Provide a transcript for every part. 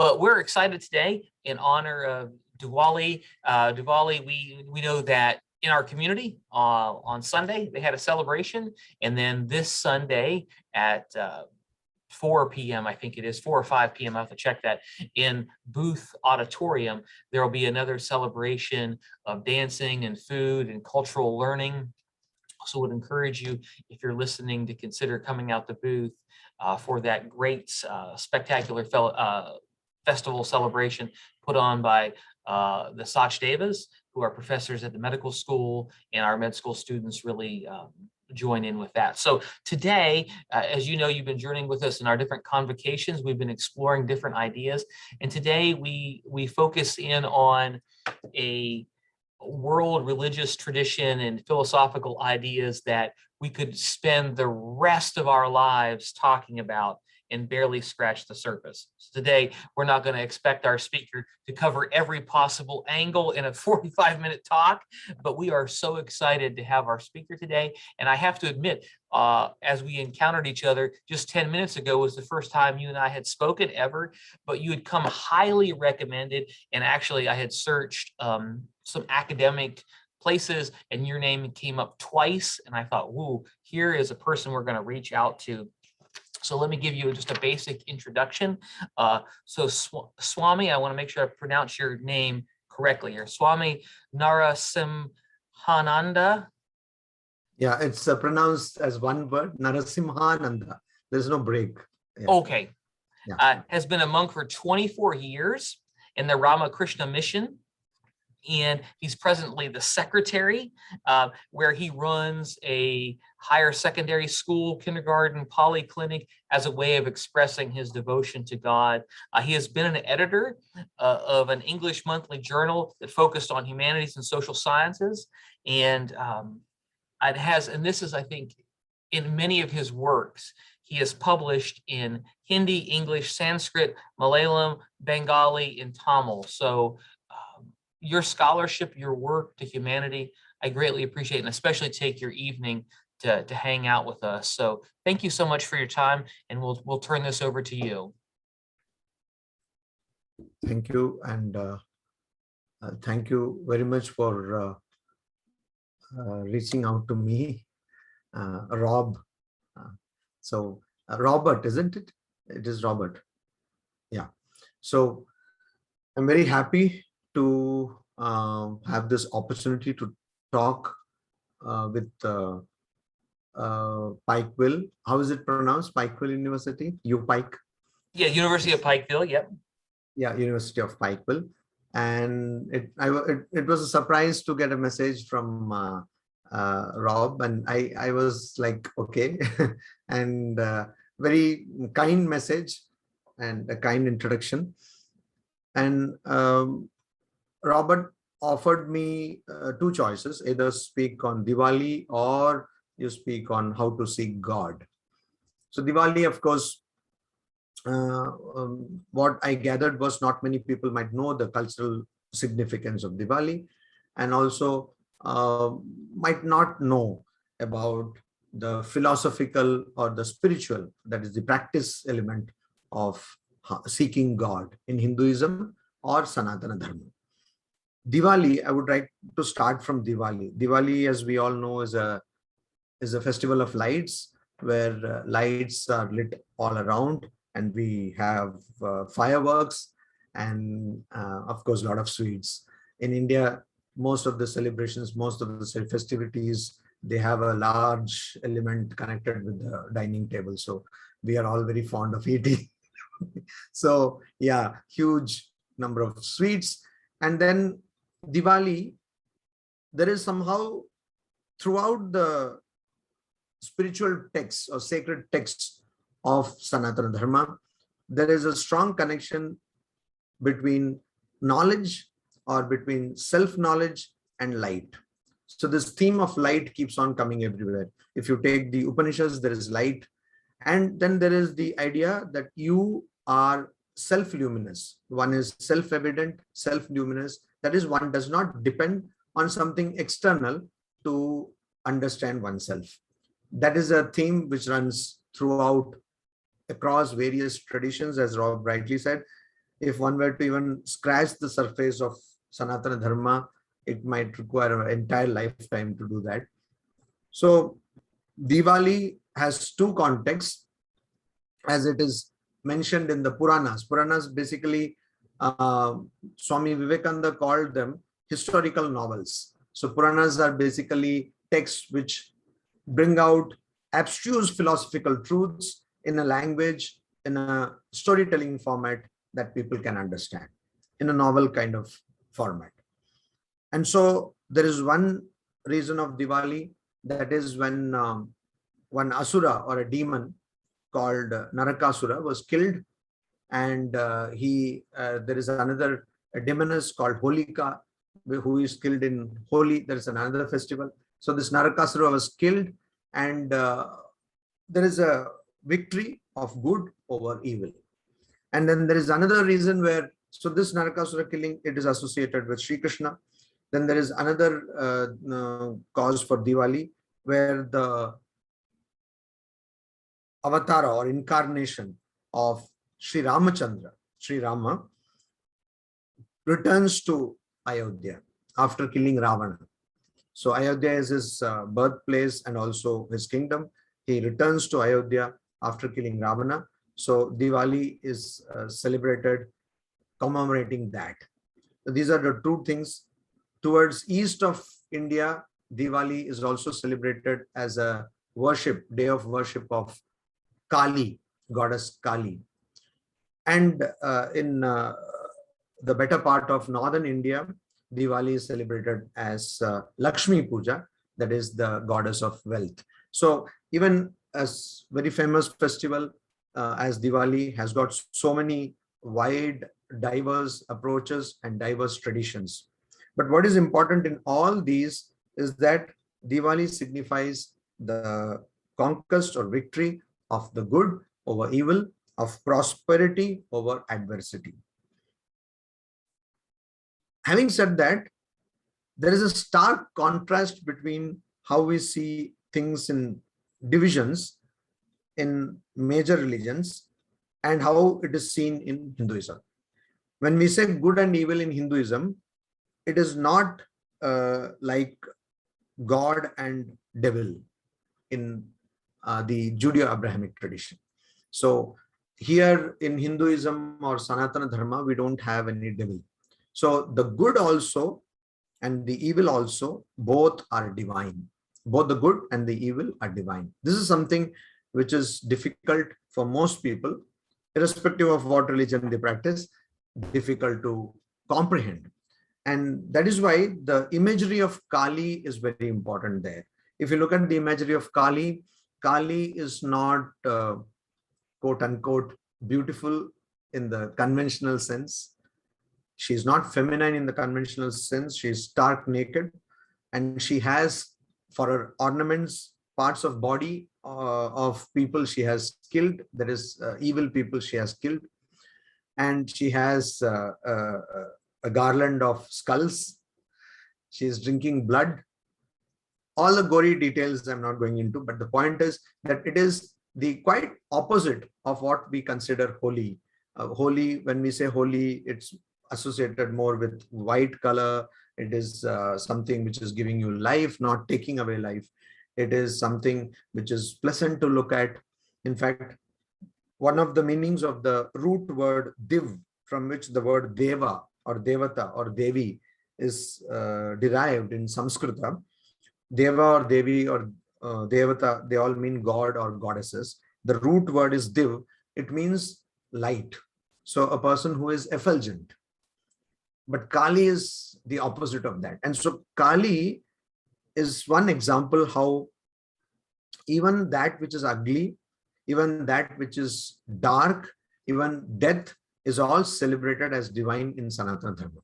But we're excited today in honor of Diwali. Diwali, we know that in our community on Sunday, they had a celebration. And then this Sunday at 4 p.m., I think it is 4 or 5 p.m. I have to check that, in Booth Auditorium, there will be another celebration of dancing and food and cultural learning. So would encourage you, if you're listening, to consider coming out the booth for that great spectacular festival celebration put on by the Sachdevas, who are professors at the medical school, and our med school students really join in with that. So today, as you know, you've been journeying with us in our different convocations. We've been exploring different ideas, and today we focus in on a world religious tradition and philosophical ideas that we could spend the rest of our lives talking about and barely scratch the surface. So today, we're not going to expect our speaker to cover every possible angle in a 45-minute talk, but we are so excited to have our speaker today. And I have to admit, as we encountered each other just 10 minutes ago was the first time you and I had spoken ever, but you had come highly recommended. And actually, I had searched some academic places and your name came up twice. And I thought, whoa, here is a person we're going to reach out to. So let me give you just a basic introduction. So Swami, I want to make sure I pronounce your name correctly here. Swami Narasimhananda. Yeah, it's pronounced as one word, Narasimhananda. There's no break. Yeah. Okay. Yeah. Has been a monk for 24 years in the Ramakrishna mission. And he's presently the secretary, where he runs a higher secondary school, kindergarten, polyclinic as a way of expressing his devotion to God. He has been an editor of an English monthly journal that focused on humanities and social sciences. And this is, I think, in many of his works, he has published in Hindi, English, Sanskrit, Malayalam, Bengali, and Tamil. So your scholarship, your work to humanity, I greatly appreciate, and especially take your evening to hang out with us. So thank you so much for your time, and we'll turn this over to you. Thank you, and thank you very much for reaching out to me, Rob. Robert, isn't it? It is Robert. Yeah. So I'm very happy to have this opportunity to talk with Pikeville. How is it pronounced? Pikeville University? UPike? Yeah, University of Pikeville. Yep. Yeah, University of Pikeville. And it was a surprise to get a message from Rob, and I was like, okay, and very kind message and a kind introduction. And Robert offered me two choices: either speak on Diwali or you speak on how to seek God. So Diwali, of course, what I gathered was not many people might know the cultural significance of Diwali, and also might not know about the philosophical or the spiritual, that is the practice element of seeking God in Hinduism or Sanatana Dharma. Diwali, I would like to start from Diwali. Diwali, as we all know, is a festival of lights, where lights are lit all around, and we have fireworks and of course a lot of sweets. In India, most of the celebrations, most of the festivities, they have a large element connected with the dining table. So we are all very fond of eating. So yeah, huge number of sweets. And then Diwali, there is somehow throughout the spiritual texts or sacred texts of Sanatana Dharma, there is a strong connection between knowledge or between self-knowledge and light. So this theme of light keeps on coming everywhere. If you take the Upanishads, there is light. And then there is the idea that you are self-luminous. One is self-evident, self-luminous. That is, one does not depend on something external to understand oneself. That is a theme which runs throughout across various traditions, as Rob rightly said. if one were to even scratch the surface of Sanatana Dharma, it might require an entire lifetime to do that. So Diwali has two contexts, as it is mentioned in the Puranas. Puranas basically, Swami Vivekananda called them historical novels. So Puranas are basically texts which bring out abstruse philosophical truths in a language, in a storytelling format that people can understand, in a novel kind of format. And so there is one reason of Diwali, that is when one asura or a demon called Narakasura was killed, and there is another demoness called Holika who is killed in Holi. There is another festival. So this Narakasura was killed, and there is a victory of good over evil. And then there is another reason where, so this Narakasura killing, it is associated with Sri Krishna. Then there is another cause for Diwali, where the avatara or incarnation of Sri Ramachandra, Sri Rama, returns to Ayodhya after killing Ravana. So Ayodhya is his birthplace and also his kingdom. He returns to Ayodhya after killing Ravana. So Diwali is celebrated commemorating that. So these are the two things. Towards east of India, Diwali is also celebrated as a worship, day of worship of Kali, goddess Kali. And in the better part of northern India, Diwali is celebrated as Lakshmi Puja, that is the goddess of wealth. So even as very famous festival as Diwali has got so many wide, diverse approaches and diverse traditions. But what is important in all these is that Diwali signifies the conquest or victory of the good over evil, of prosperity over adversity. Having said that, there is a stark contrast between how we see things in divisions in major religions and how it is seen in Hinduism. When we say good and evil in Hinduism, it is not like God and devil in the Judeo-Abrahamic tradition. So here in Hinduism or Sanatana Dharma, we don't have any devil. So the good also and the evil also, both are divine. Both the good and the evil are divine. This is something which is difficult for most people, irrespective of what religion they practice, difficult to comprehend. And that is why the imagery of Kali is very important there. If you look at the imagery of Kali, Kali is not quote unquote beautiful in the conventional sense. She is not feminine in the conventional sense. She is stark naked, and she has for her ornaments parts of body of people she has killed. That is evil people she has killed. And she has a garland of skulls. She is drinking blood. All the gory details I'm not going into, but the point is that it is the quite opposite of what we consider holy. Holy, when we say holy, it's associated more with white color. It is something which is giving you life, not taking away life. It is something which is pleasant to look at. In fact, one of the meanings of the root word div, from which the word deva or devata or devi is derived in Sanskrita. Deva or devi or devata, they all mean god or goddesses. The root word is div. It means light. So a person who is effulgent. But Kali is the opposite of that. And so Kali is one example how even that which is ugly, even that which is dark, even death is all celebrated as divine in Sanatana Dharma.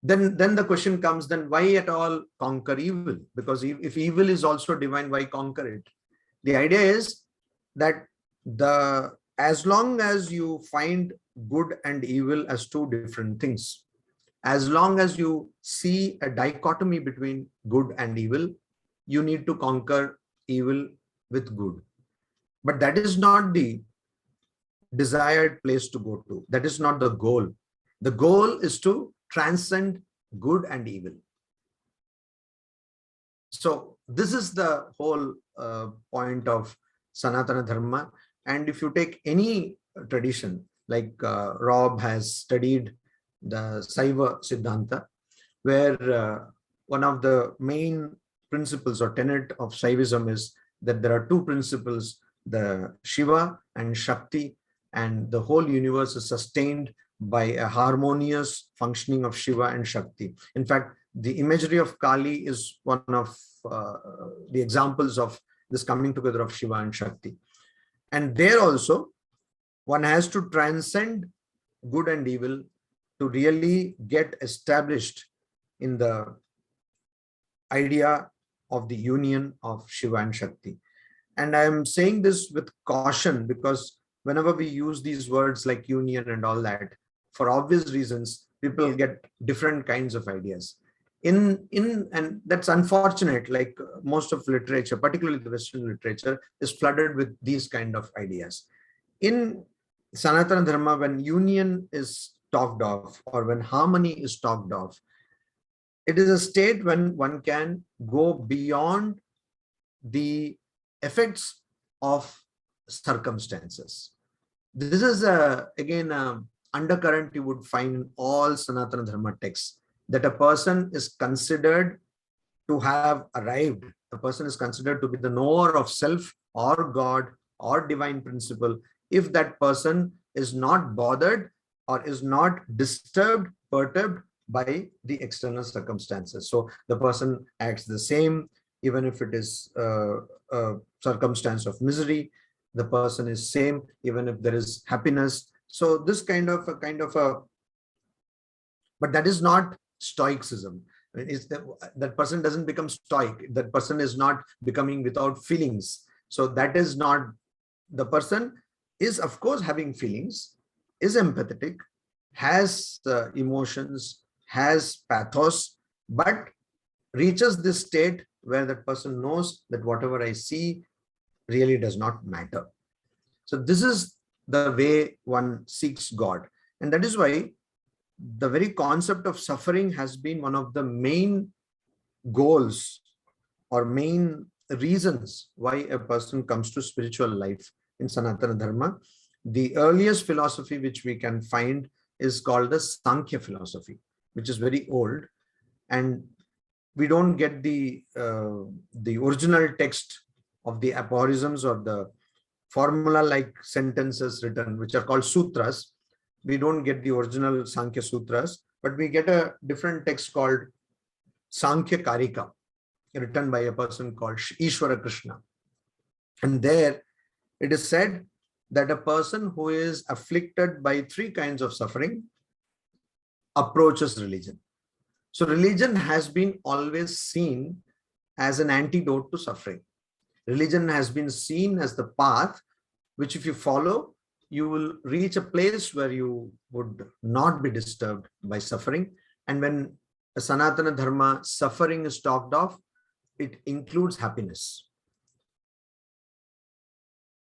Then the question comes, then why at all conquer evil? Because if evil is also divine, why conquer it? The idea is that as long as you find good and evil as two different things, as long as you see a dichotomy between good and evil, you need to conquer evil with good. But that is not the desired place to go to. That is not the goal. The goal is to transcend good and evil. So this is the whole point of Sanatana Dharma. And if you take any tradition, like Rob has studied the Saiva Siddhanta, where one of the main principles or tenet of Saivism is that there are two principles, the Shiva and Shakti, and the whole universe is sustained by a harmonious functioning of Shiva and Shakti. In fact, the imagery of Kali is one of the examples of this coming together of Shiva and Shakti. And there also, one has to transcend good and evil to really get established in the idea of the union of Shiva and Shakti. And I am saying this with caution, because whenever we use these words like union and all that, for obvious reasons, people get different kinds of ideas. And that's unfortunate, like most of literature, particularly the Western literature, is flooded with these kind of ideas. In Sanatana Dharma, when union is talked of, or when harmony is talked of, it is a state when one can go beyond the effects of circumstances. This is again undercurrent you would find in all Sanatana Dharma texts, that a person is considered to have arrived, a person is considered to be the knower of self or God or divine principle, if that person is not bothered or is not disturbed, perturbed by the external circumstances. So the person acts the same, even if it is a circumstance of misery, the person is same, even if there is happiness. So this kind of a, but that is not stoicism. Is that person doesn't become stoic. That person is not becoming without feelings. So that is not, the person is of course having feelings, is empathetic, has emotions, has pathos, but reaches this state where that person knows that whatever I see really does not matter. So this is the way one seeks God. And that is why the very concept of suffering has been one of the main goals or main reasons why a person comes to spiritual life in Sanatana Dharma. The earliest philosophy which we can find is called the Sankhya philosophy, which is very old, and we don't get the original text of the aphorisms or the formula-like sentences written, which are called sutras. We don't get the original Sankhya Sutras, but we get a different text called Sankhya Karika, written by a person called Ishwara Krishna. And there it is said that a person who is afflicted by three kinds of suffering approaches religion. So religion has been always seen as an antidote to suffering. Religion has been seen as the path which, if you follow, you will reach a place where you would not be disturbed by suffering. And when a Sanatana Dharma suffering is talked of, it includes happiness.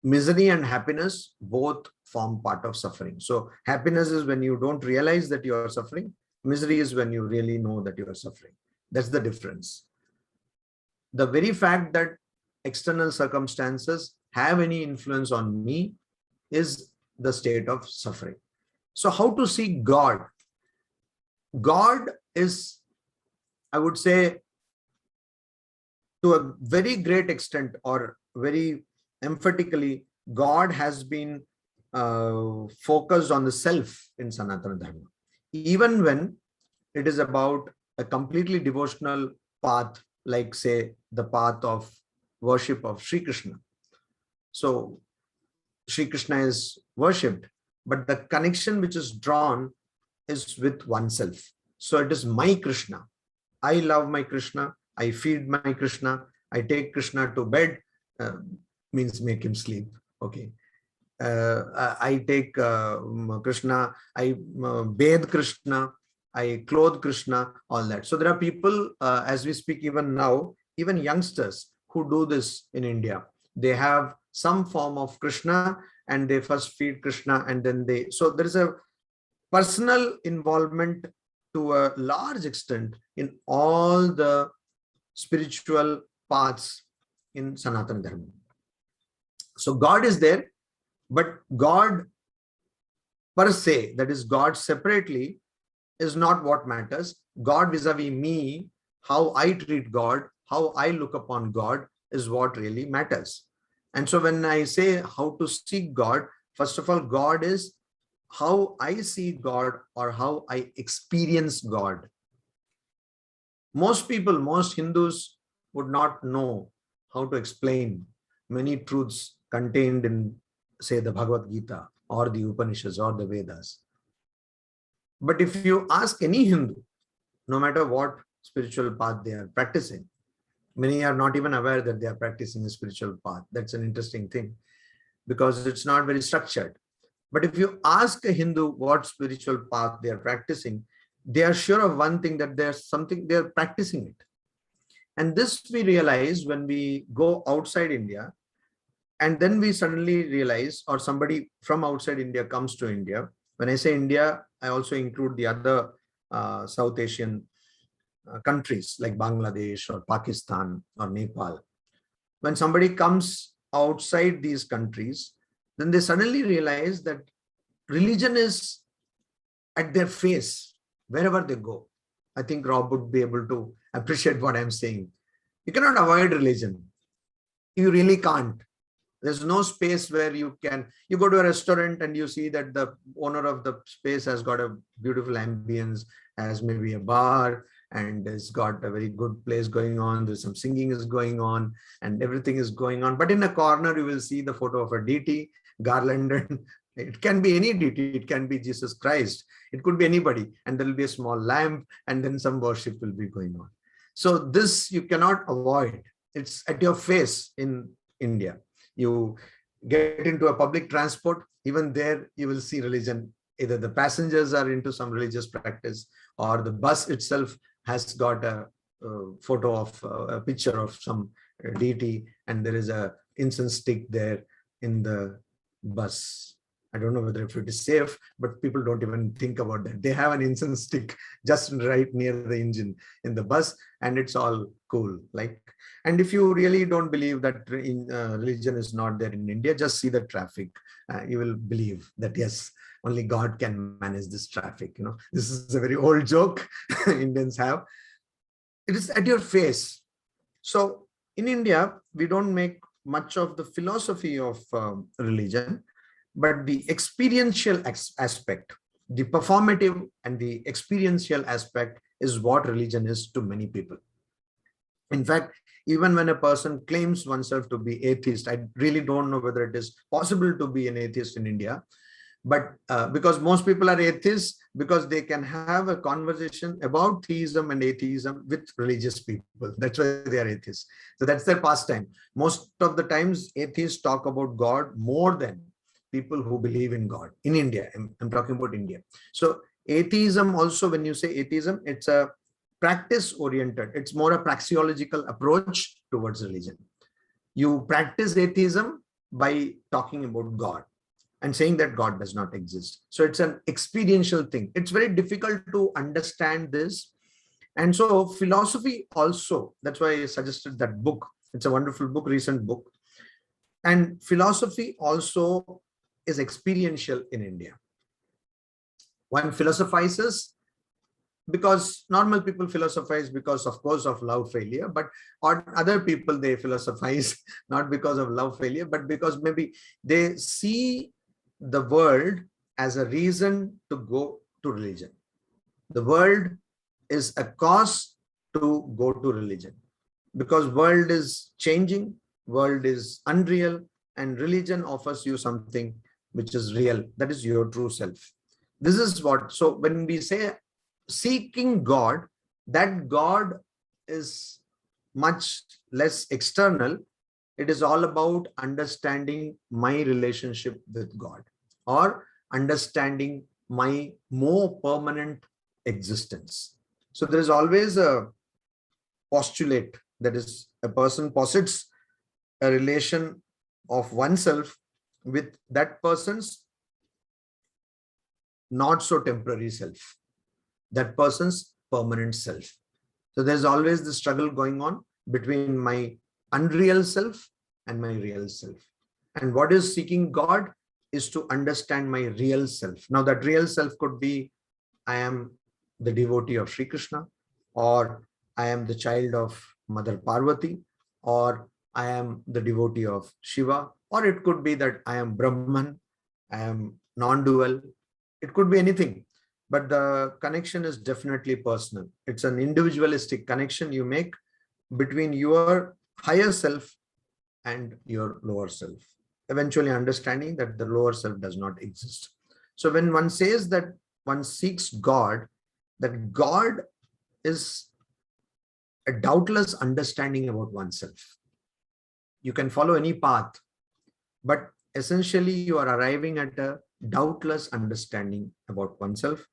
Misery and happiness both form part of suffering. So happiness is when you don't realize that you are suffering. Misery is when you really know that you are suffering. That's the difference. The very fact that external circumstances have any influence on me is the state of suffering. So how to see God? God is, I would say, to a very great extent or very emphatically, God has been focused on the self in Sanatana Dharma. Even when it is about a completely devotional path, like say the path of worship of Sri Krishna. So Sri Krishna is worshipped, but the connection which is drawn is with oneself. So it is my Krishna. I love my Krishna. I feed my Krishna. I take Krishna to bed, means make him sleep. Okay. I take Krishna, I bathe Krishna, I clothe Krishna, all that. So there are people, as we speak even now, even youngsters who do this in India. They have some form of Krishna and they first feed Krishna, and then so there is a personal involvement to a large extent in all the spiritual paths in Sanatana Dharma. So God is there, but God per se, that is God separately, is not what matters. God vis-a-vis me, how I treat God, how I look upon God is what really matters. And so when I say how to seek God, first of all, God is how I see God or how I experience God. Most people, most Hindus would not know how to explain many truths contained in, say, the Bhagavad Gita or the Upanishads or the Vedas. But if you ask any Hindu, no matter what spiritual path they are practicing, many are not even aware that they are practicing a spiritual path. That's an interesting thing because it's not very structured. But if you ask a Hindu what spiritual path they are practicing, they are sure of one thing, that there's something, they are practicing it. And this we realize when we go outside India, and then we suddenly realize, or somebody from outside India comes to India. When I say India, I also include the other South Asian countries like Bangladesh or Pakistan or Nepal. When somebody comes outside these countries, then they suddenly realize that religion is at their face wherever they go. I think Rob would be able to appreciate what I'm saying. You cannot avoid religion. You really can't. There's no space where you can, you go to a restaurant and you see that the owner of the space has got a beautiful ambience, has maybe a bar, and it's got a very good place going on. There's some singing is going on and everything is going on. But in a corner, you will see the photo of a deity, garlanded. It can be any deity. It can be Jesus Christ. It could be anybody. And there will be a small lamp, and then some worship will be going on. So this you cannot avoid. It's at your face in India. You get into a public transport, even there you will see religion. Either the passengers are into some religious practice, or the bus itself has got a photo of a picture of some deity, and there is a incense stick there in the bus. I don't know whether if it is safe, but people don't even think about that. They have an incense stick just right near the engine in the bus, and it's all cool. And if you really don't believe that religion is not there in India, just see the traffic. You will believe that yes, only God can manage this traffic. This is a very old joke Indians have. It is at your face. So in India, we don't make much of the philosophy of religion, but the experiential aspect, the performative and the experiential aspect is what religion is to many people. In fact, even when a person claims oneself to be atheist, I really don't know whether it is possible to be an atheist in India. But because most people are atheists, because they can have a conversation about theism and atheism with religious people. That's why they are atheists. So that's their pastime. Most of the times, atheists talk about God more than people who believe in God in India. I'm talking about India. So atheism also, when you say atheism, it's a practice oriented. It's more a praxeological approach towards religion. You practice atheism by talking about God and saying that God does not exist. So it's an experiential thing. It's very difficult to understand this. And so philosophy also, that's why I suggested that book. It's a wonderful book, recent book. And philosophy also is experiential in India. One philosophizes because normal people philosophize because, of course, of love failure, but other people, they philosophize not because of love failure, but because maybe they see the world as a reason to go to religion. The world is a cause to go to religion because world is changing, world is unreal, and religion offers you something which is real, that is your true self. This is what, so when we say seeking God, that God is much less external. It is all about understanding my relationship with God or understanding my more permanent existence. So there is always a postulate, that is, a person posits a relation of oneself with that person's not so temporary self, that person's permanent self. So there's always the struggle going on between my unreal self and my real self. And what is seeking God is to understand my real self. Now that real self could be, I am the devotee of Sri Krishna, or I am the child of Mother Parvati, or I am the devotee of Shiva, or it could be that I am Brahman, I am non-dual. It could be anything, but the connection is definitely personal. It's an individualistic connection you make between your higher self and your lower self, eventually understanding that the lower self does not exist. So when one says that one seeks God, that God is a doubtless understanding about oneself. You can follow any path, but essentially you are arriving at a doubtless understanding about oneself.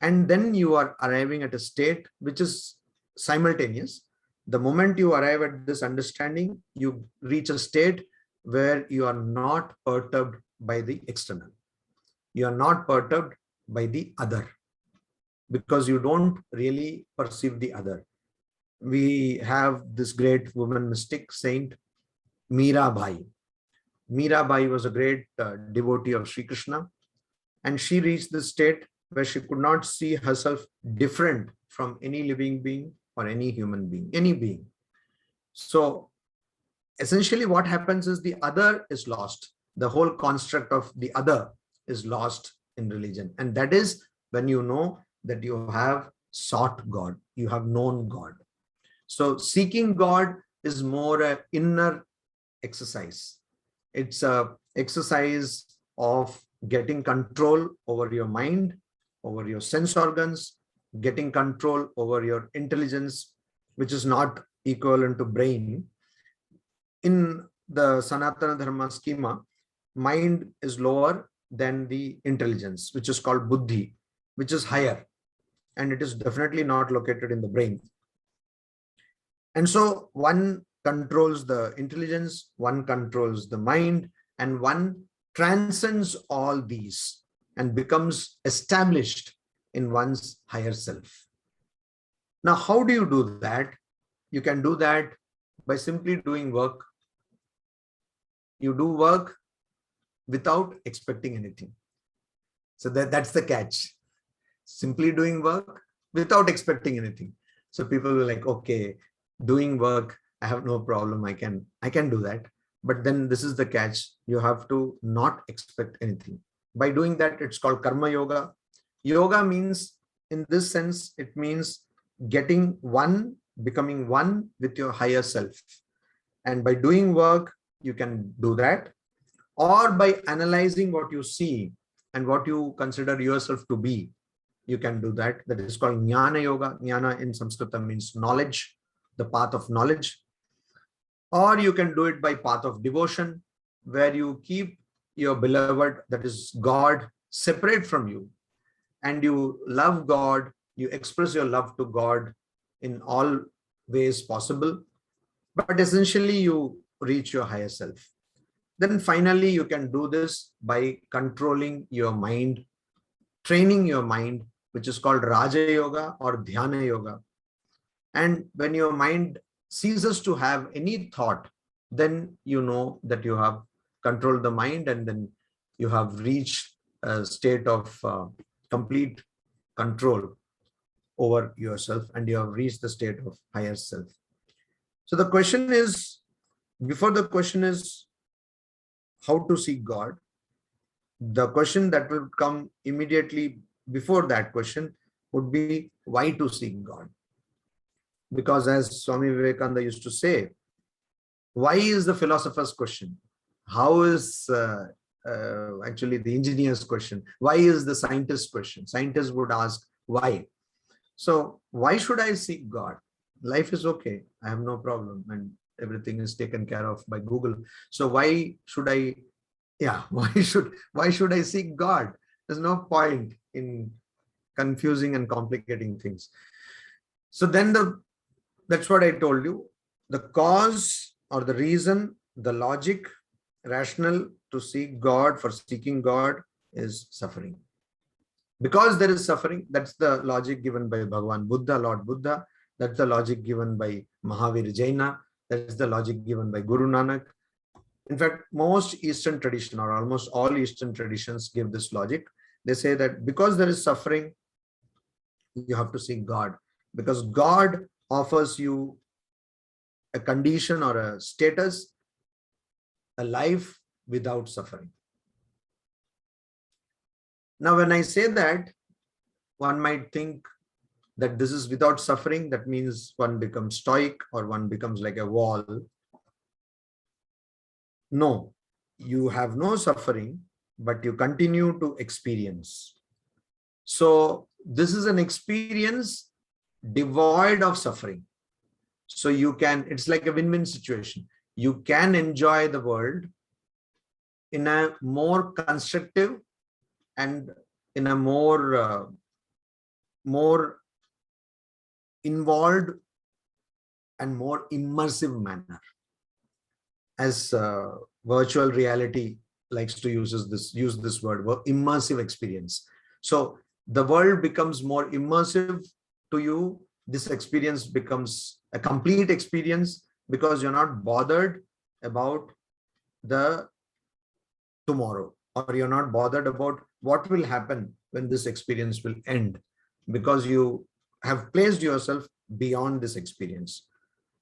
And then you are arriving at a state which is simultaneous. The moment you arrive at this understanding, you reach a state where you are not perturbed by the external. You are not perturbed by the other, because you don't really perceive the other. We have this great woman mystic saint, Mirabai. Mirabai was a great devotee of Sri Krishna, and she reached this state where she could not see herself different from any living being or any human being, any being. So essentially what happens is the other is lost. The whole construct of the other is lost in religion. And that is when you know that you have sought God, you have known God. So seeking God is more an inner exercise. It's a exercise of getting control over your mind, over your sense organs, getting control over your intelligence, which is not equivalent to brain. In the Sanatana Dharma schema, mind is lower than the intelligence, which is called buddhi, which is higher, and it is definitely not located in the brain. And so one controls the intelligence, one controls the mind, and one transcends all these and becomes established in one's higher self. Now, how do you do that? You can do that by simply doing work. You do work without expecting anything. So that's the catch. Simply doing work without expecting anything. So people will like, okay, doing work, I have no problem. I can do that. But then this is the catch. You have to not expect anything. By doing that, it's called karma yoga. Yoga means, in this sense, it means getting one, becoming one with your higher self. And by doing work, you can do that. Or by analyzing what you see and what you consider yourself to be, you can do that. That is called jnana yoga. Jnana in Sanskrit means knowledge, the path of knowledge. Or you can do it by path of devotion, where you keep your beloved, that is God, separate from you, and you love God, you express your love to God in all ways possible, but essentially you reach your higher self. Then finally you can do this by controlling your mind, training your mind, which is called Raja Yoga or Dhyana Yoga. And when your mind ceases to have any thought, then you know that you have controlled the mind, and then you have reached a state of complete control over yourself, and you have reached the state of higher self. So the question is, before the question is how to seek God, the question that will come immediately before that question would be why to seek God. Because as Swami Vivekananda used to say, why is the philosopher's question? How is actually the engineer's question? Why is the scientist's question? Scientists would ask why. So why should I seek God? Life is okay. I have no problem, and everything is taken care of by Google. So why should I? Yeah, why should I seek God? There's no point in confusing and complicating things. So then that's what I told you. The cause or the reason, the logic, rational to seek God, for seeking God, is suffering. Because there is suffering, that's the logic given by Bhagavan Buddha, Lord Buddha. That's the logic given by Mahavir Jaina. That's the logic given by Guru Nanak. In fact, most Eastern tradition, or almost all Eastern traditions, give this logic. They say that because there is suffering, you have to seek God, because God offers you a condition or a status, a life without suffering. Now, when I say that, one might think that this is without suffering. That means one becomes stoic, or one becomes like a wall. No, you have no suffering, but you continue to experience. So this is an experience devoid of suffering. So you can, it's like a win-win situation. You can enjoy the world in a more constructive and in a more involved and more immersive manner, as virtual reality likes to use this word, immersive experience. So the world becomes more immersive to you. This experience becomes a complete experience because you're not bothered about the tomorrow, or you're not bothered about what will happen when this experience will end, because you have placed yourself beyond this experience.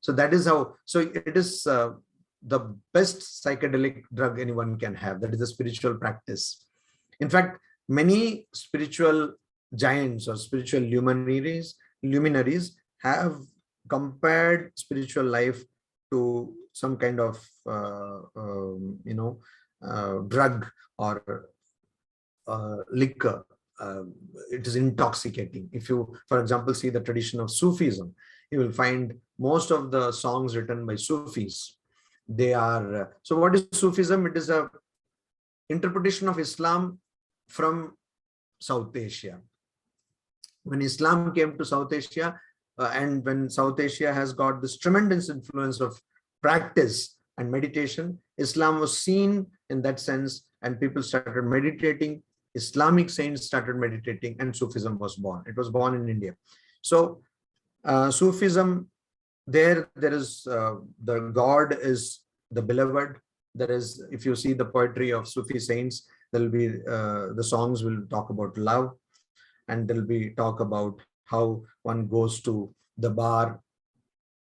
So that is how, so it is the best psychedelic drug anyone can have. That is a spiritual practice. In fact, many spiritual giants or spiritual luminaries have compared spiritual life to some kind of drug or liquor. It is intoxicating. If you, for example, see the tradition of Sufism, you will find most of the songs written by Sufis. They are, so what is Sufism? It is a interpretation of Islam from South Asia. When Islam came to South Asia, and when South Asia has got this tremendous influence of practice and meditation, Islam was seen in that sense, and people started meditating. Islamic saints started meditating, and Sufism was born. It was born in India. So Sufism, there is the God is the beloved. There is, if you see the poetry of Sufi saints, there will be the songs will talk about love, and there will be talk about how one goes to the bar.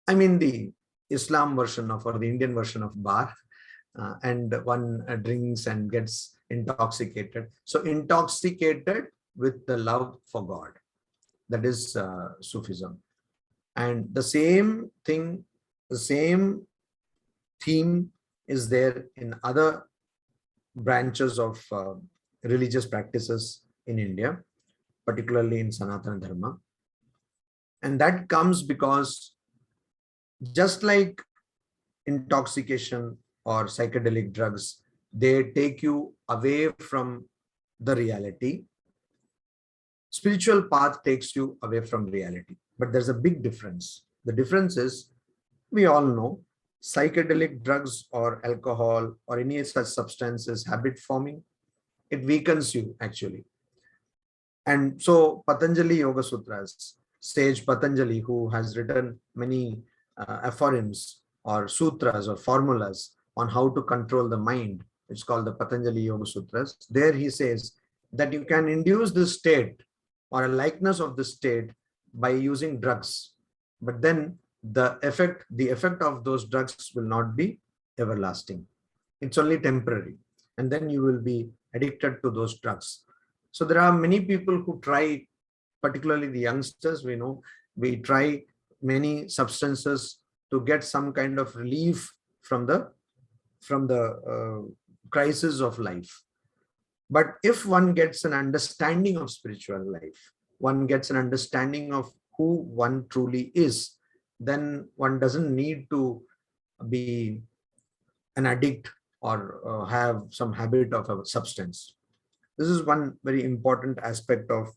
I mean the Islam version of, or the Indian version of bar, and one drinks and gets intoxicated. So intoxicated with the love for God. That is Sufism. And the same thing, the same theme is there in other branches of religious practices in India, particularly in Sanatana Dharma. And that comes because just like intoxication or psychedelic drugs, they take you away from the reality. Spiritual path takes you away from reality. But there's a big difference. The difference is, we all know, psychedelic drugs or alcohol or any such substance is habit forming. It weakens you actually. And so Patanjali Yoga Sutras, sage Patanjali, who has written many aphorisms or sutras or formulas on how to control the mind, it's called the Patanjali Yoga Sutras. There he says that you can induce the state or a likeness of the state by using drugs, but then the effect of those drugs will not be everlasting. It's only temporary, and then you will be addicted to those drugs. So there are many people who try, particularly the youngsters, we try many substances to get some kind of relief from the crisis of life. But if one gets an understanding of spiritual life, one gets an understanding of who one truly is, then one doesn't need to be an addict or have some habit of a substance. This is one very important aspect of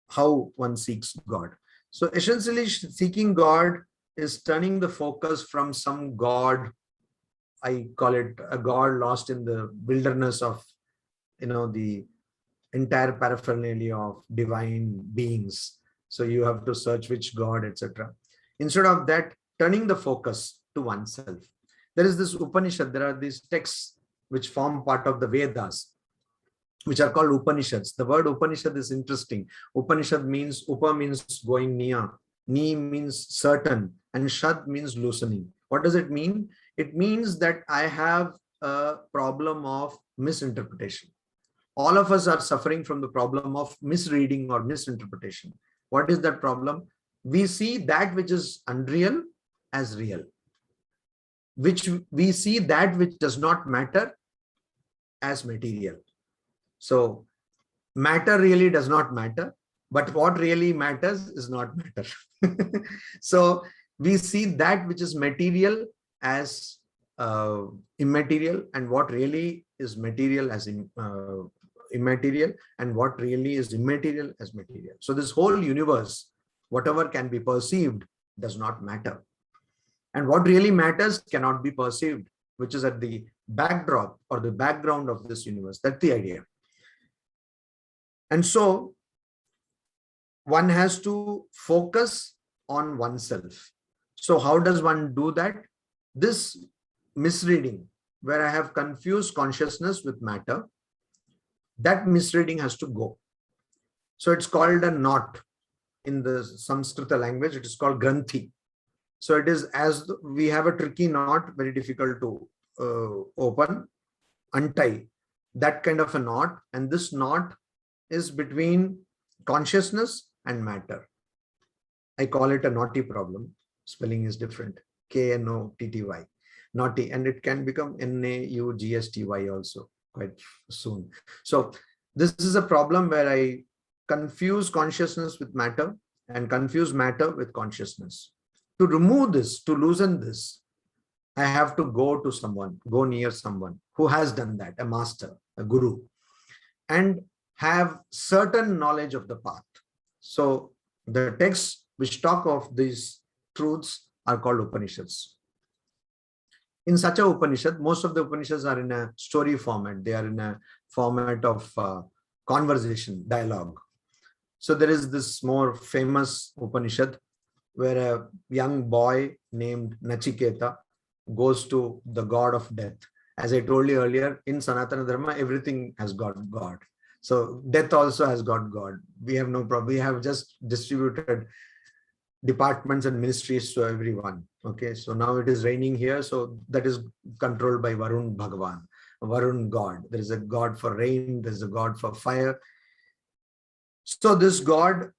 how one seeks God. So essentially, seeking God is turning the focus from some God I call it a God lost in the wilderness of, the entire paraphernalia of divine beings. So you have to search which God, etc. Instead of that, turning the focus to oneself. There is this Upanishad, there are these texts which form part of the Vedas, which are called Upanishads. The word Upanishad is interesting. Upanishad means, Upa means going near, Ni means certain, and Shad means loosening. What does it mean? It means that I have a problem of misinterpretation. All of us are suffering from the problem of misreading or misinterpretation. What is that problem? We see that which is unreal as real, which we see that which does not matter as material. So matter really does not matter, but what really matters is not matter. So we see that which is material as immaterial, and what really is material as immaterial, and what really is immaterial as material. So this whole universe, whatever can be perceived, does not matter. And what really matters cannot be perceived, which is at the backdrop or the background of this universe. That's the idea. And so one has to focus on oneself. So how does one do that? This misreading, where I have confused consciousness with matter, that misreading has to go. So it's called a knot. In the Sanskrit language, it is called granthi. So it is, as we have a tricky knot, very difficult to open, untie, that kind of a knot. And this knot is between consciousness and matter. I call it a naughty problem. Spelling is different. K-N-O-T-T-Y. Naughty. And it can become N-A-U-G-S-T-Y also quite soon. So this is a problem where I confuse consciousness with matter and confuse matter with consciousness. To remove this, to loosen this, I have to go to someone, go near someone who has done that, a master, a guru, and have certain knowledge of the path. So the texts which talk of these truths are called Upanishads. In such a Upanishad, most of the Upanishads are in a story format. They are in a format of conversation, dialogue. So there is this more famous Upanishad where a young boy named Nachiketa goes to the god of death. As I told you earlier, in Sanatana Dharma, everything has got God. So death also has got God. We have no problem. We have just distributed departments and ministries to everyone. Okay, so now it is raining here. So that is controlled by Varun Bhagavan, Varun God. There is a God for rain. There is a God for fire. So this god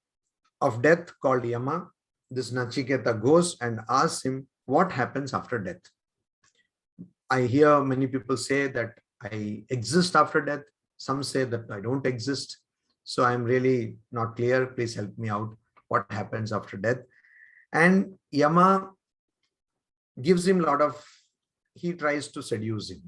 of death called Yama, this Nachiketa goes and asks him what happens after death. I hear many people say that I exist after death. Some say that I don't exist. So I'm really not clear. Please help me out. What happens after death? And Yama gives him a lot of, he tries to seduce him,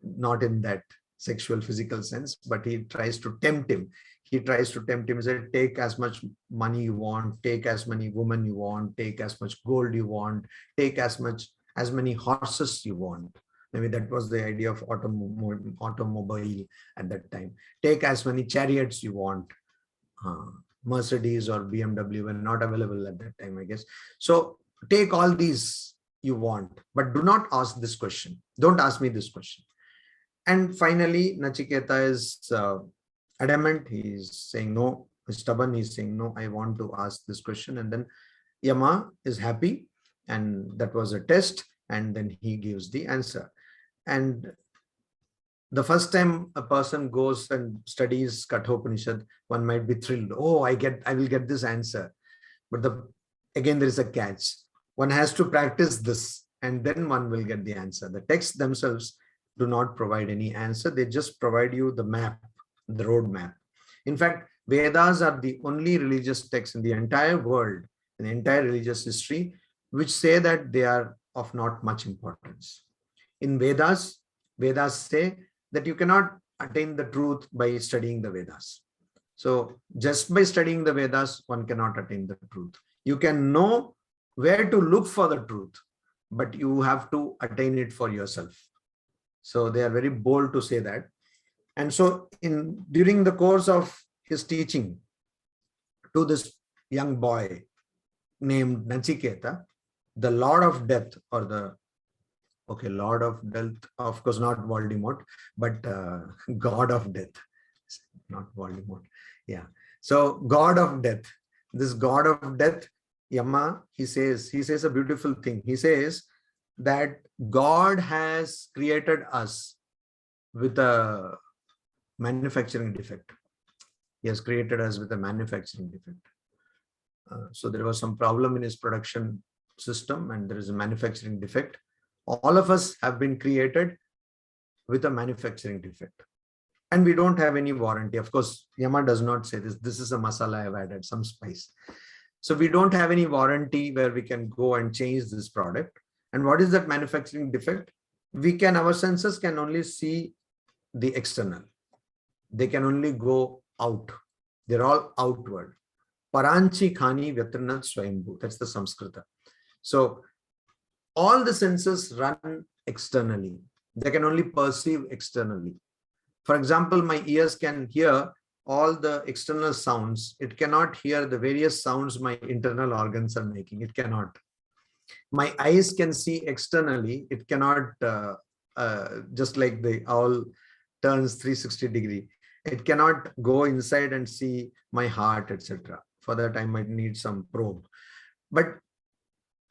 not in that sexual, physical sense, but he tries to tempt him. He tries to tempt him. He said, take as much money you want, take as many women you want, take as much gold you want, take as many horses you want. Maybe that was the idea of automobile at that time. Take as many chariots you want. Mercedes or BMW were not available at that time, I guess. So take all these you want, but do not ask this question. Don't ask me this question. And finally, Nachiketa is adamant. He's saying no, he's stubborn. He's saying no, I want to ask this question. And then Yama is happy, and that was a test. And then he gives the answer. And the first time a person goes and studies Kathopanishad, one might be thrilled. Oh, I will get this answer. But again, there is a catch. One has to practice this, and then one will get the answer. The texts themselves do not provide any answer. They just provide you the map, the road map. In fact, Vedas are the only religious texts in the entire world, in the entire religious history, which say that they are of not much importance. In Vedas say that you cannot attain the truth by studying the Vedas. So just by studying the Vedas, one cannot attain the truth. You can know where to look for the truth, but you have to attain it for yourself. So they are very bold to say that. And so during the course of his teaching to this young boy named Nachiketa, the Lord of Death, or Lord of Death, of course not Voldemort, but God of Death, not Voldemort. Yeah. So God of Death, this God of Death, Yama, he says a beautiful thing. He says that God has created us with a manufacturing defect. He has created us with a manufacturing defect. So there was some problem in his production system and there is a manufacturing defect. All of us have been created with a manufacturing defect. And we don't have any warranty. Of course, Yama does not say this. This is a masala I've added, some spice. So we don't have any warranty where we can go and change this product. And what is that manufacturing defect? Our senses can only see the external. They can only go out. They're all outward. Paranchi khani vyatranat swayambhu. That's the Samskrita. So all the senses run externally. They can only perceive externally. For example, my ears can hear all the external sounds. It cannot hear the various sounds my internal organs are making. It cannot. My eyes can see externally. It cannot, just like the owl turns 360 degree. It cannot go inside and see my heart, etc. For that, I might need some probe. But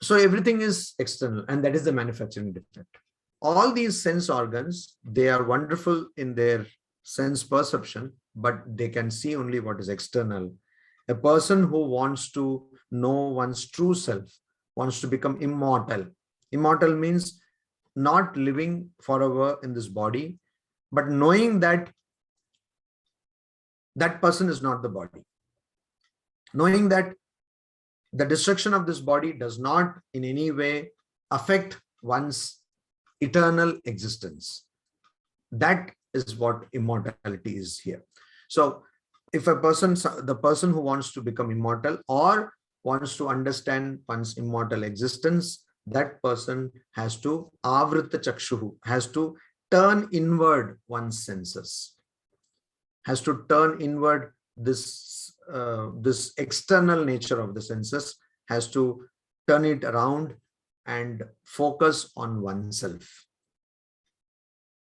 so everything is external, and that is the manufacturing defect. All these sense organs, they are wonderful in their sense perception, but they can see only what is external. A person who wants to know one's true self, wants to become immortal. Immortal means not living forever in this body, but knowing that that person is not the body. Knowing that the destruction of this body does not in any way affect one's eternal existence. That is what immortality is here. So if the person who wants to become immortal or wants to understand one's immortal existence, that person has to avrita chakshuhu, has to turn inward one's senses, has to turn inward this external nature of the senses, has to turn it around and focus on oneself.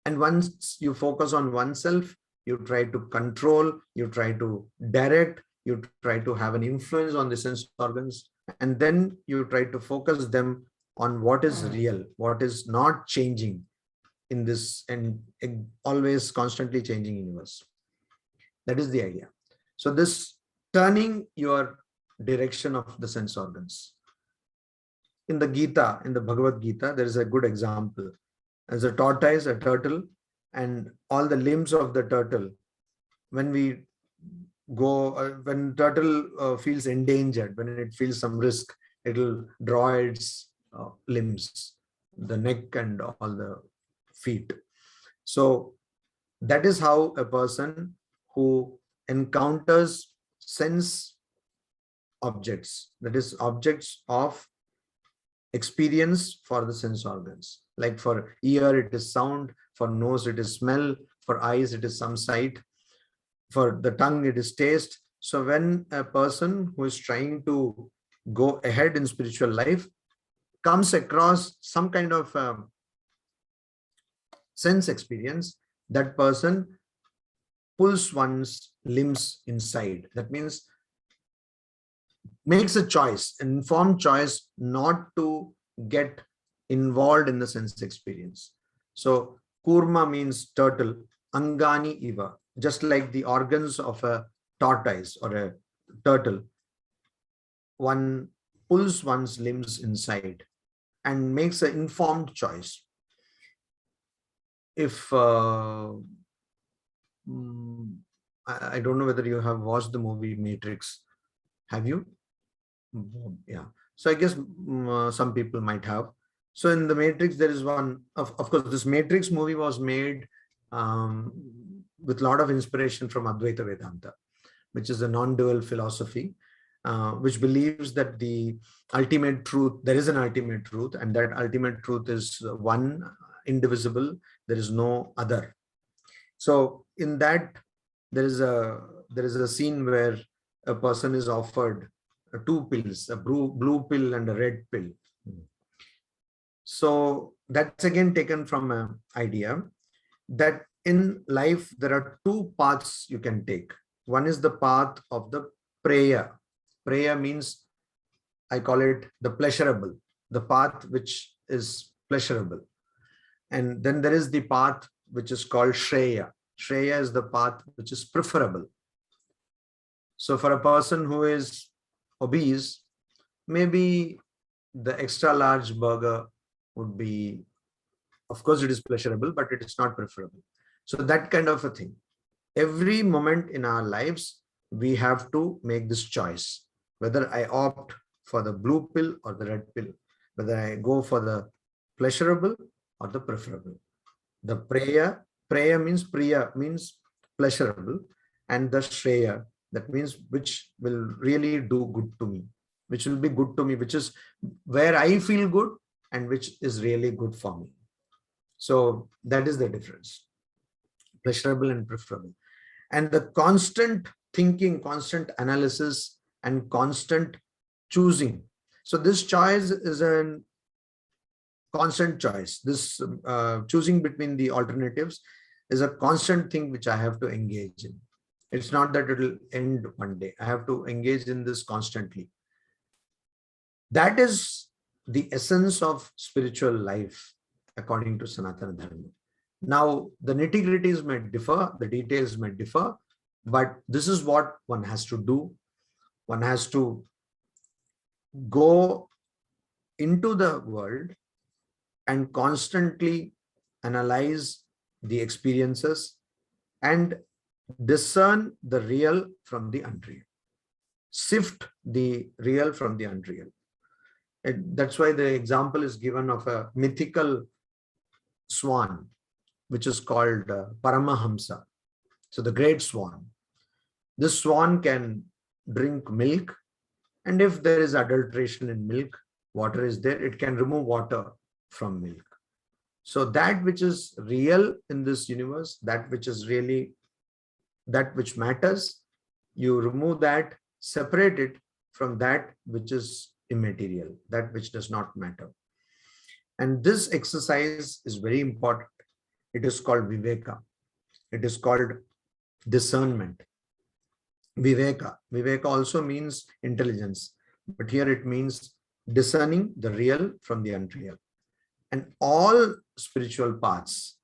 And once you focus on oneself, you try to control, you try to direct, you try to have an influence on the sense organs, and then you try to focus them on what is real, what is not changing in this and always constantly changing universe. That is the idea. So this turning your direction of the sense organs. In the Gita, in the Bhagavad Gita, there is a good example. As a tortoise, a turtle, and all the limbs of the turtle, when turtle feels endangered, when it feels some risk, it will draw its limbs, the neck and all the feet. So that is how a person who encounters sense objects, that is objects of experience for the sense organs. Like for ear, it is sound, for nose, it is smell, for eyes, it is some sight, for the tongue, it is taste. So when a person who is trying to go ahead in spiritual life comes across some kind of sense experience, that person pulls one's limbs inside. That means makes a choice, an informed choice not to get involved in the sense experience. So kurma means turtle, angani iva, just like the organs of a tortoise or a turtle. One pulls one's limbs inside and makes an informed choice. If I don't know whether you have watched the movie Matrix. Have you? Yeah. So I guess some people might have. So in the Matrix, there is one, of course, this Matrix movie was made with a lot of inspiration from Advaita Vedanta, which is a non-dual philosophy. which believes that the ultimate truth, there is an ultimate truth, and that ultimate truth is one, indivisible, there is no other. So in that, there is a scene where a person is offered two pills, a blue pill and a red pill. So that's again taken from an idea that in life there are two paths you can take. One is the path of the prayer. Prayer means, I call it the pleasurable, the path which is pleasurable. And then there is the path which is called Shreya. Shreya is the path which is preferable. So for a person who is obese, maybe the extra large burger would be, of course it is pleasurable, but it is not preferable. So that kind of a thing. Every moment in our lives, we have to make this choice, whether I opt for the blue pill or the red pill, whether I go for the pleasurable or the preferable. The prayer means priya, means pleasurable, and the shreya, that means which will really do good to me, which will be good to me, which is where I feel good and which is really good for me. So that is the difference, pleasurable and preferable. And the constant thinking, constant analysis, and constant choosing. So this choice is a constant choice. This choosing between the alternatives is a constant thing which I have to engage in. It's not that it will end one day. I have to engage in this constantly. That is the essence of spiritual life, according to Sanatana Dharma. Now, the nitty-gritties may differ, the details may differ, but this is what one has to do. One has to go into the world and constantly analyze the experiences and discern the real from the unreal. Sift the real from the unreal. And that's why the example is given of a mythical swan, which is called Paramahamsa. So the great swan. This swan can drink milk, and if there is adulteration in milk, water is there, it can remove water from milk. So that which is real in this universe, that which is really, that which matters, you remove that, separate it from that which is immaterial, that which does not matter. And this exercise is very important. It is called Viveka. It is called discernment. Viveka also means intelligence, but here it means discerning the real from the unreal. And all spiritual paths,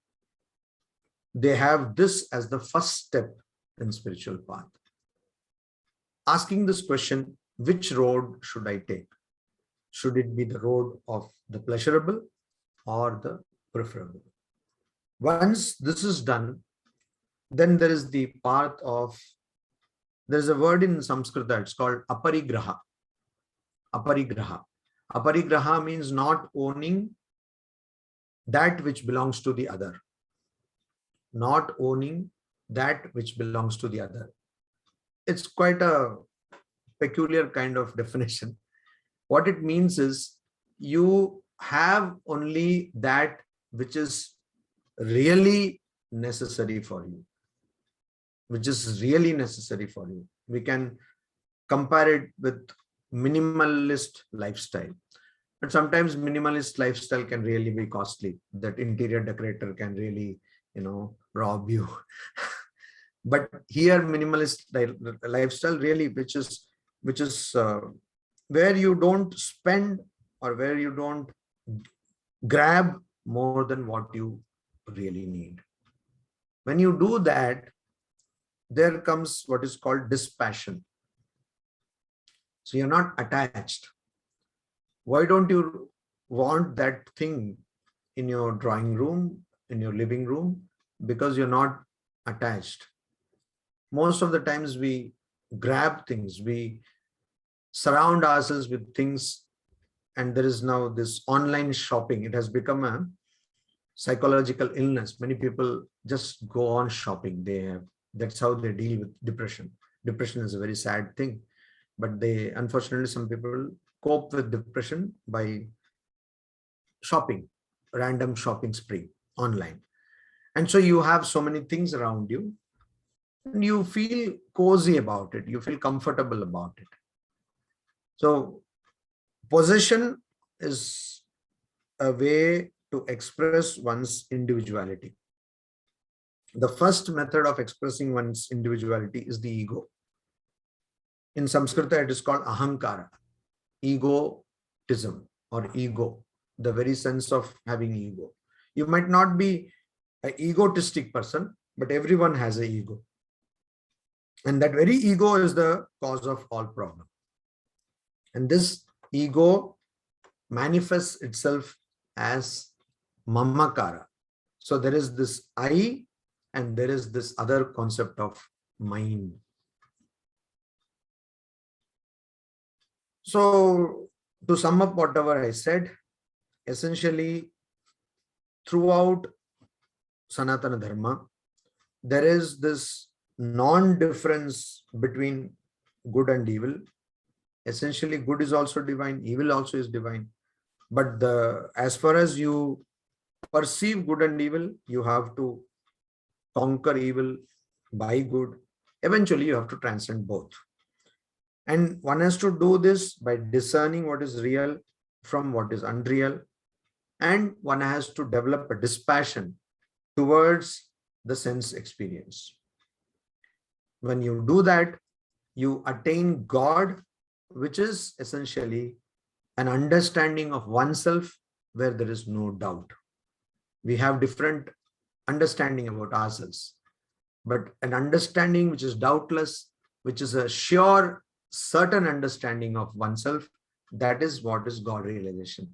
they have this as the first step in spiritual path. Asking this question, which road should I take? Should it be the road of the pleasurable or the preferable? Once this is done, then there is the path of, there's a word in Sanskrit, it's called aparigraha. Aparigraha. Aparigraha means not owning that which belongs to the other. Not owning that which belongs to the other. It's quite a peculiar kind of definition. What it means is you have only that which is really necessary for you. Which is really necessary for you. We can compare it with minimalist lifestyle. But sometimes minimalist lifestyle can really be costly. That interior decorator can really, rob you. But here minimalist lifestyle really, which is where you don't spend or where you don't grab more than what you really need. When you do that, there comes what is called dispassion. So you're not attached. Why don't you want that thing in your drawing room, in your living room? Because you're not attached. Most of the times we grab things, we surround ourselves with things, and there is now this online shopping. It has become a psychological illness. Many people just go on shopping. That's how they deal with depression. Depression is a very sad thing. but unfortunately, some people cope with depression by shopping, random shopping spree online. And so you have so many things around you, and you feel cozy about it. You feel comfortable about it. So possession is a way to express one's individuality. The first method of expressing one's individuality is the ego. In Sanskrit, it is called ahankara, egotism or ego, the very sense of having ego. You might not be an egotistic person, but everyone has an ego. And that very ego is the cause of all problem. And this ego manifests itself as mamakara. So there is this I and there is this other concept of mind. So to sum up whatever I said, essentially throughout Sanatana Dharma, there is this non-difference between good and evil. Essentially, good is also divine, evil also is divine. But as far as you perceive good and evil, you have to conquer evil by good. Eventually, you have to transcend both. And one has to do this by discerning what is real from what is unreal. And one has to develop a dispassion towards the sense experience. When you do that, you attain God, which is essentially an understanding of oneself where there is no doubt. We have different understanding about ourselves, but an understanding which is doubtless, which is a sure, certain understanding of oneself, that is what is God realization.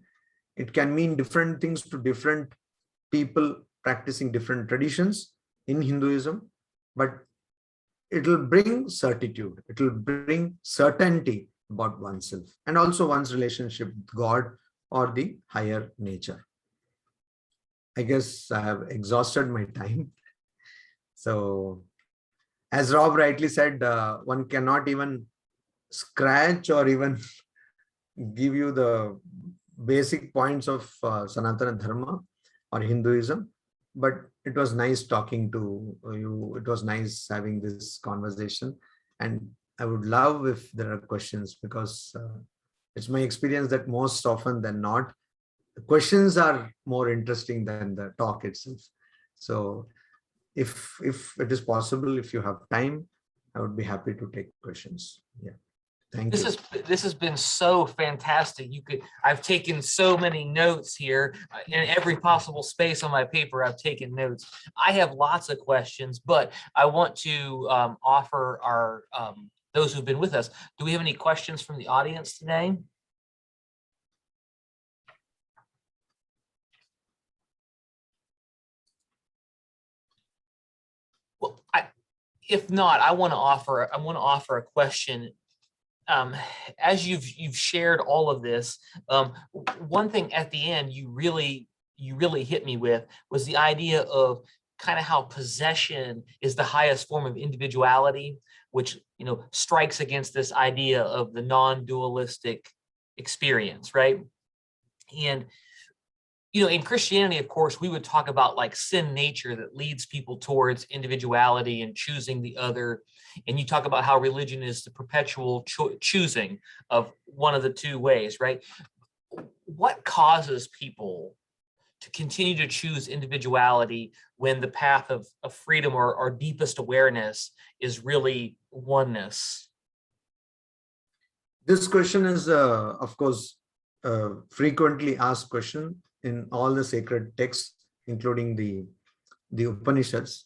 It can mean different things to different people practicing different traditions in Hinduism, but it will bring certitude. It will bring certainty about oneself and also one's relationship with God or the higher nature. I guess I have exhausted my time. So as Rob rightly said, one cannot even scratch or even give you the basic points of Sanatana Dharma or Hinduism. But it was nice talking to you. It was nice having this conversation. And I would love if there are questions, because it's my experience that most often than not, the questions are more interesting than the talk itself. So if it is possible, if you have time, I would be happy to take questions. Yeah. Thank you. This has been so fantastic. I've taken so many notes here in every possible space on my paper. I've taken notes. I have lots of questions, but I want to offer our those who've been with us. Do we have any questions from the audience today? Well, if not, I want to offer a question. As you've shared all of this, one thing at the end you really hit me with was the idea of kind of how possession is the highest form of individuality, which strikes against this idea of the non-dualistic experience, right? And in Christianity, of course, we would talk about like sin nature that leads people towards individuality and choosing the other. And you talk about how religion is the perpetual choosing of one of the two ways, right? What causes people to continue to choose individuality when the path of freedom or deepest awareness is really oneness? This question is, of course, a frequently asked question in all the sacred texts, including the Upanishads.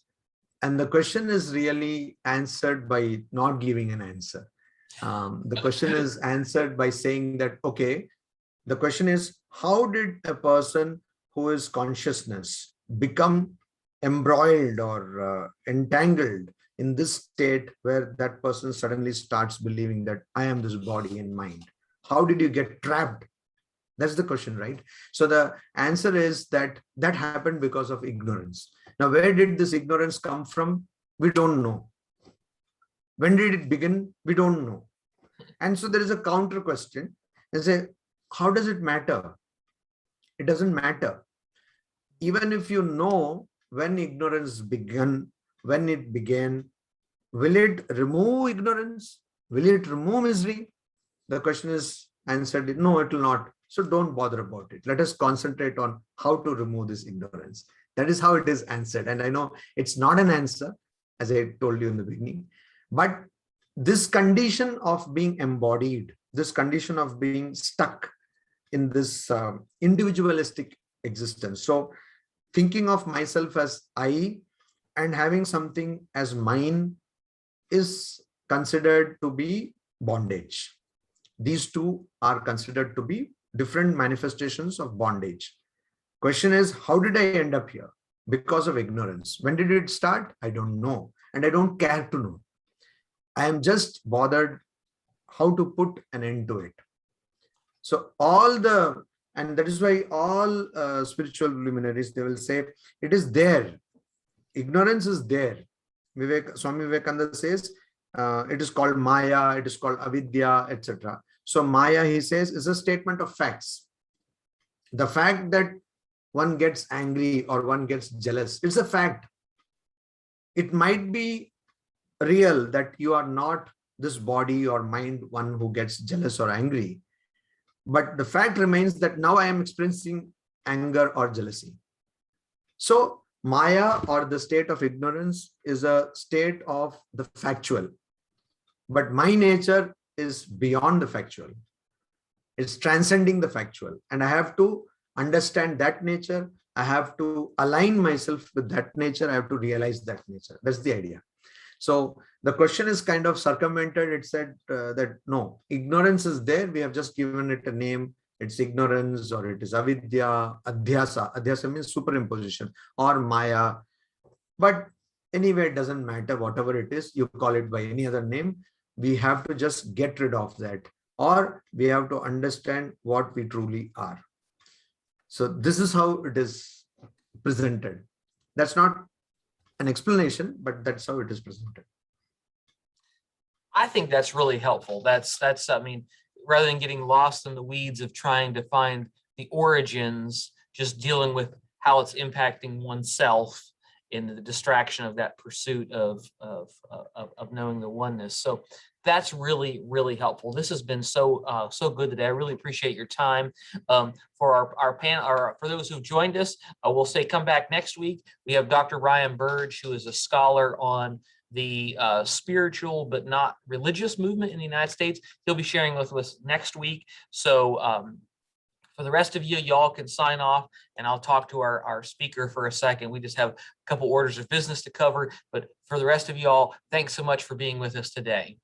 And the question is really answered by not giving an answer. The question is answered by saying that, okay, the question is, how did a person who is consciousness become embroiled or entangled in this state where that person suddenly starts believing that I am this body and mind? How did you get trapped? That's the question, right? So the answer is that happened because of ignorance. Now, where did this ignorance come from? We don't know. When did it begin? We don't know. And so there is a counter question. They say, how does it matter? It doesn't matter. Even if you know when ignorance began, when it began, will it remove ignorance? Will it remove misery? The question is answered, no, it will not. So don't bother about it. Let us concentrate on how to remove this ignorance. That is how it is answered. And I know it's not an answer, as I told you in the beginning, but this condition of being embodied, this condition of being stuck in this individualistic existence. So thinking of myself as I and having something as mine is considered to be bondage. These two are considered to be different manifestations of bondage. Question is, how did I end up here? Because of ignorance. When did it start? I don't know. And I don't care to know. I am just bothered how to put an end to it. So and that is why all spiritual luminaries, they will say, it is there. Ignorance is there. Swami Vivekananda says, it is called Maya, it is called Avidya, etc. So Maya, he says, is a statement of facts. The fact that one gets angry or one gets jealous, it's a fact. It might be real that you are not this body or mind one who gets jealous or angry. But the fact remains that now I am experiencing anger or jealousy. So Maya, or the state of ignorance, is a state of the factual. But my nature is beyond the factual. It's transcending the factual. And I have to understand that nature. I have to align myself with that nature. I have to realize that nature. That's the idea. So the question is kind of circumvented. It said that no, ignorance is there. We have just given it a name. It's ignorance, or it is avidya, adhyasa. Adhyasa means superimposition, or maya. But anyway, it doesn't matter. Whatever it is, you call it by any other name. We have to just get rid of that, or we have to understand what we truly are. So this is how it is presented. That's not an explanation, but that's how it is presented. I think that's really helpful. That's I mean, rather than getting lost in the weeds of trying to find the origins, just dealing with how it's impacting oneself in the distraction of that pursuit of knowing the oneness. So that's really, really helpful. This has been so good today. I really appreciate your time. For our panel, for those who joined us, we'll say come back next week. We have Dr. Ryan Burge, who is a scholar on the spiritual but not religious movement in the United States. He'll be sharing with us next week. So for the rest of you, y'all can sign off, and I'll talk to our speaker for a second. We just have a couple orders of business to cover, but for the rest of y'all, thanks so much for being with us today.